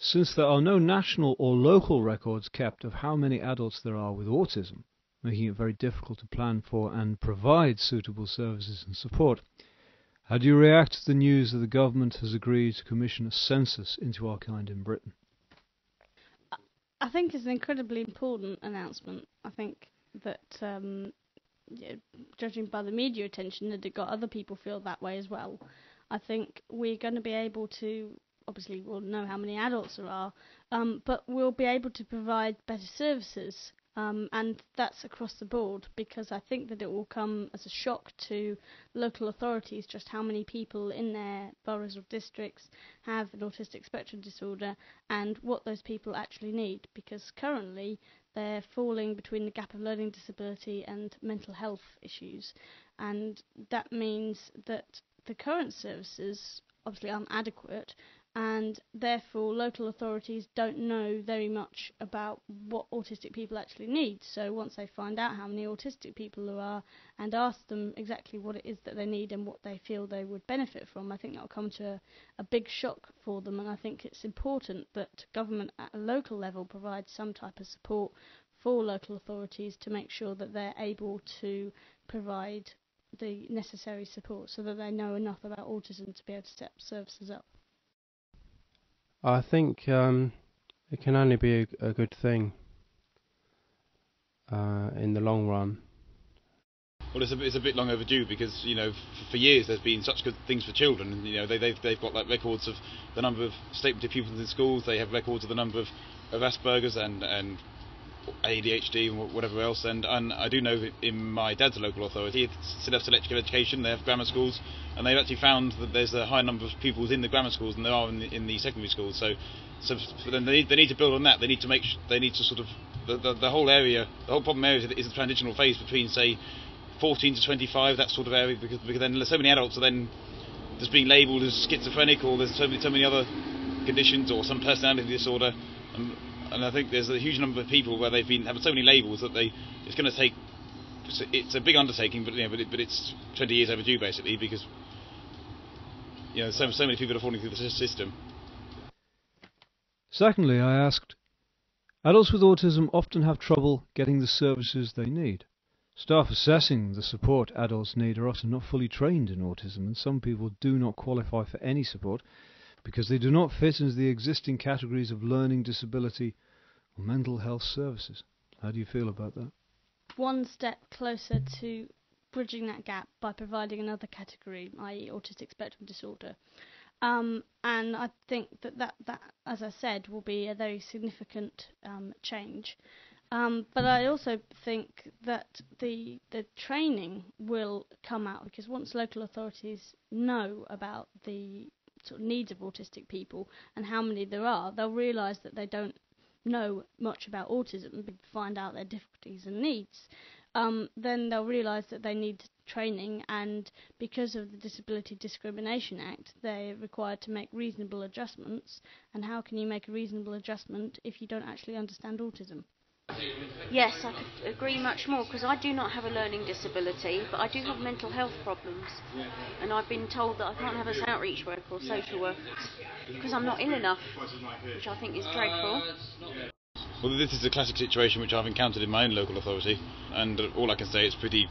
Since there are no national or local records kept of how many adults there are with autism, making it very difficult to plan for and provide suitable services and support, how do you react to the news that the government has agreed to commission a census into our kind in Britain? I think it's an incredibly important announcement. I think that, judging by the media attention, that it got other people feel that way as well. I think we're going to be able to, obviously we'll know how many adults there are, but we'll be able to provide better services, and that's across the board, because I think that it will come as a shock to local authorities just how many people in their boroughs or districts have an autistic spectrum disorder and what those people actually need, because currently they're falling between the gap of learning disability and mental health issues, and that means that the current services obviously aren't adequate, and therefore local authorities don't know very much about what autistic people actually need. So once they find out how many autistic people there are and ask them exactly what it is that they need and what they feel they would benefit from, I think that'll come to a big shock for them. And I think it's important that government at a local level provides some type of support for local authorities to make sure that they're able to provide the necessary support so that they know enough about autism to be able to set services up. I think it can only be a good thing in the long run. Well, it's a bit long overdue, because for years there's been such good things for children. And, they've got like records of the number of statement pupils in schools. They have records of the number of Asperger's and ADHD and whatever else. And I do know that in my dad's local authority, it's still have selective education. They have grammar schools, and they've actually found that there's a higher number of pupils in the grammar schools than there are in the secondary schools. So then they need to build on that. They need to sort of the whole area. The whole problem area is the transitional phase between, say, 14 to 25, that sort of area, because then so many adults are then just being labelled as schizophrenic, or there's so many other conditions, or some personality disorder, and I think there's a huge number of people where they've been having so many labels that it's going to take. It's a big undertaking, but it's 20 years overdue basically, because so many people are falling through the system. Secondly, I asked, adults with autism often have trouble getting the services they need. Staff assessing the support adults need are often not fully trained in autism, and some people do not qualify for any support because they do not fit into the existing categories of learning disability or mental health services. How do you feel about that? One step closer to bridging that gap by providing another category, i.e. autistic spectrum disorder. And I think that, as I said, will be a very significant change. But I also think that the training will come out, because once local authorities know about the sort of needs of autistic people and how many there are, they'll realise that they don't know much about autism, but find out their difficulties and needs. Then they'll realise that they need training, and because of the Disability Discrimination Act, they're required to make reasonable adjustments. And how can you make a reasonable adjustment if you don't actually understand autism? Yes, I could agree much more, because I do not have a learning disability, but I do have mental health problems, and I've been told that I can't have an outreach worker or social worker because I'm not ill enough, which I think is dreadful. Well, this is a classic situation which I've encountered in my own local authority, and all I can say is pretty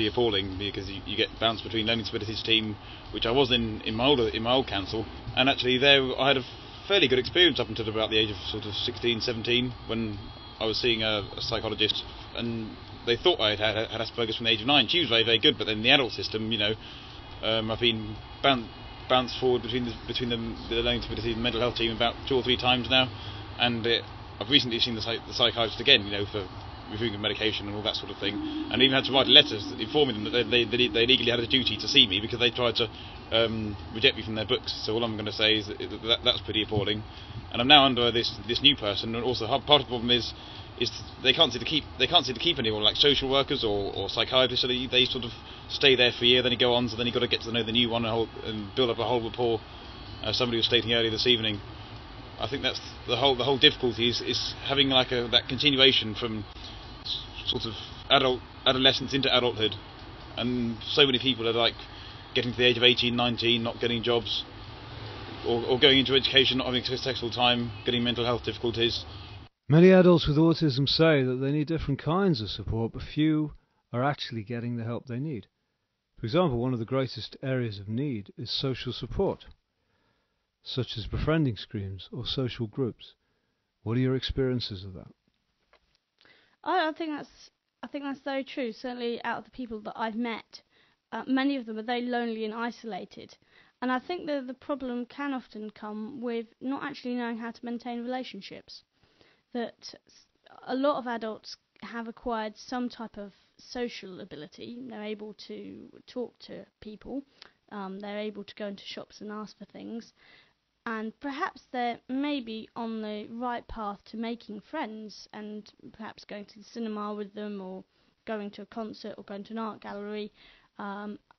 appalling, because you get bounced between learning disabilities team, which I was in my old council, and actually there I had a fairly good experience up until about the age of sort of 16, 17, when I was seeing a psychologist, and they thought I had Asperger's from the age of 9. She was very, very good, but then in the adult system, I've been bounced forward between the learning disability and the mental health team about 2 or 3 times now, and I've recently seen the psychiatrist again, for reviewing medication and all that sort of thing, and even had to write letters informing them that they legally had a duty to see me, because they tried to reject me from their books. So all I'm going to say is that's pretty appalling. And I'm now under this new person, and also part of the problem is they can't seem to keep anyone, like social workers or psychiatrists, so they sort of stay there for a year, then you go on, so then you've got to get to know the new one and build up a whole rapport. Somebody was stating earlier this evening, I think that's the whole difficulty is having like that continuation from sort of adolescence into adulthood, and so many people are like getting to the age of 18, 19, not getting jobs. or going into education, not having a successful time, getting mental health difficulties. Many adults with autism say that they need different kinds of support, but few are actually getting the help they need. For example, one of the greatest areas of need is social support, such as befriending schemes or social groups. What are your experiences of that? I think that's very true. Certainly, out of the people that I've met, many of them are very lonely and isolated. And I think that the problem can often come with not actually knowing how to maintain relationships. That a lot of adults have acquired some type of social ability. They're able to talk to people. They're able to go into shops and ask for things. And perhaps they're maybe on the right path to making friends and perhaps going to the cinema with them or going to a concert or going to an art gallery.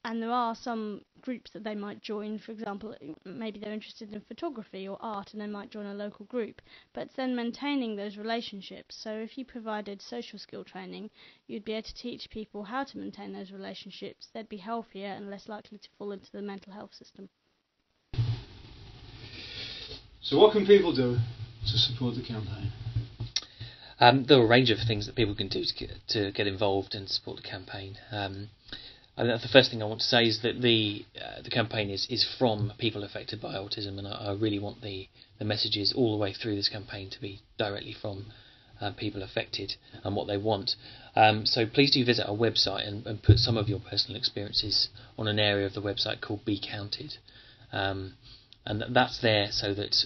And there are some groups that they might join. For example, maybe they're interested in photography or art and they might join a local group. But it's then maintaining those relationships. So if you provided social skill training, you'd be able to teach people how to maintain those relationships. They'd be healthier and less likely to fall into the mental health system. So what can people do to support the campaign? There are a range of things that people can do to get involved and support the campaign. I think the first thing I want to say is that the campaign is from people affected by autism, and I really want the messages all the way through this campaign to be directly from people affected and what they want. So please do visit our website and put some of your personal experiences on an area of the website called Be Counted. And that's there so that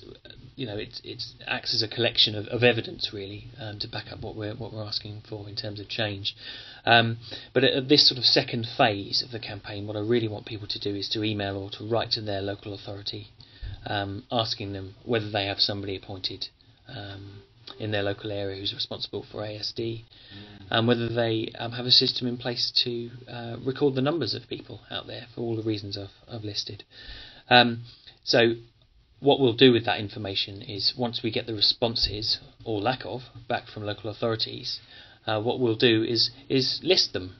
it acts as a collection of evidence really to back up what we're asking for in terms of change. But at this sort of second phase of the campaign, what I really want people to do is to email or to write to their local authority, asking them whether they have somebody appointed in their local area who's responsible for ASD, and whether they have a system in place to record the numbers of people out there for all the reasons I've listed. So what we'll do with that information is, once we get the responses, or lack of, back from local authorities, what we'll do is list them.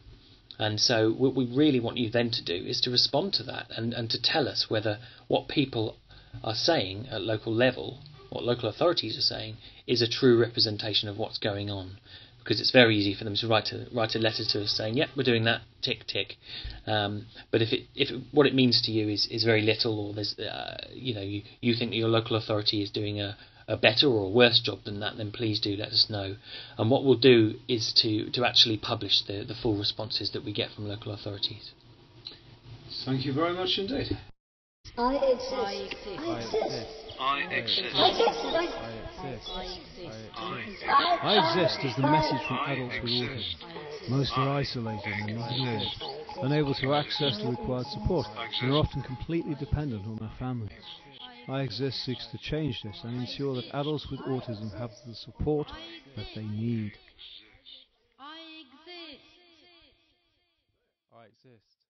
And so what we really want you then to do is to respond to that and to tell us whether what people are saying at local level, what local authorities are saying, is a true representation of what's going on. Because it's very easy for them to write a letter to us saying, "Yep, we're doing that, tick tick." But if what it means to you is very little, or there's you think that your local authority is doing a better or a worse job than that, then please do let us know. And what we'll do is to actually publish the full responses that we get from local authorities. Thank you very much indeed. I exist. I exist. I exist. I exist. I exist. I exist is the message from adults with autism. Most are isolated and ignored, unable to access the required support, and are often completely dependent on their families. I Exist seeks to change this and ensure that adults with autism have the support that they need. I exist. I exist.